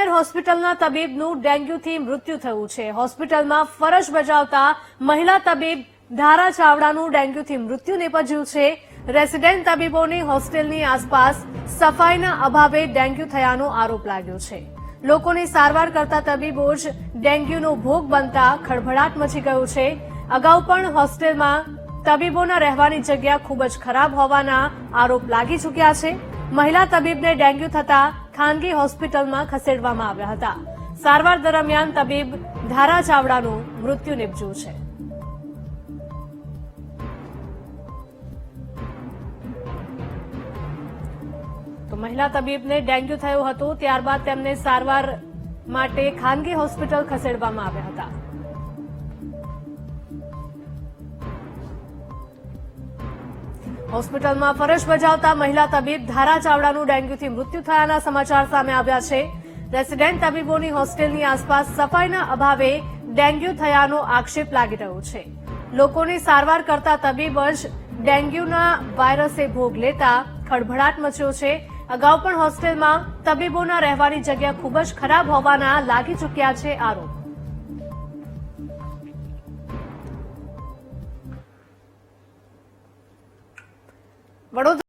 ગિરનાર હોસ્પિટલના તબીબનું ડેન્ગ્યુથી મૃત્યુ થયું છે। હોસ્પિટલમાં ફરજ બજાવતા મહિલા તબીબ ધારા ચાવડાનું ડેન્ગ્યુથી મૃત્યુ નિપજ્યું છે। રેસિડેન્ટ તબીબોની હોસ્ટેલની આસપાસ સફાઈના અભાવે ડેન્ગ્યુ થયાનો આરોપ લાગ્યો છે। લોકોની સારવાર કરતા તબીબો જ ડેન્ગ્યુનો ભોગ બનતા ખળભળાટ મચી ગયો છે। અગાઉ પણ હોસ્ટેલમાં તબીબોના રહેવાની જગ્યા ખૂબ જ ખરાબ હોવાના આરોપ લાગી ચૂક્યા છે। મહિલા તબીબને ડેન્ગ્યુ થતા ખાનગી હોસ્પિટલમાં ખસેડવામાં આવ્યા હતા। સારવાર દરમિયાન તબીબ ધારા ચાવડાનું મૃત્યુ નિપજ્યું છે। તો મહિલા તબીબને ડેન્ગ્યુ થયો હતો, ત્યારબાદ તેમને સારવાર માટે ખાનગી હોસ્પિટલ ખસેડવામાં આવ્યા હતા। હોસ્પિટલમાં ફરજ બજાવતા મહિલા તબીબ ધારા ચાવડાનું ડેન્ગ્યુથી મૃત્યુ થયાના સમાચાર સામે આવ્યા છે। રેસિડેન્ટ તબીબોની હોસ્ટેલની આસપાસ સફાઈના અભાવે ડેન્ગ્યુ થયાનો આક્ષેપ લાગી રહ્યો છે। લોકોની સારવાર કરતા તબીબ જ ડેન્ગ્યુના વાયરસે ભોગ લેતા ખળભળાટ મચ્યો છે। અગાઉ પણ હોસ્ટેલમાં તબીબોના રહેવાની જગ્યા ખૂબ જ ખરાબ હોવાના લાગી ચૂક્યા છે આરોપ। વડોદરા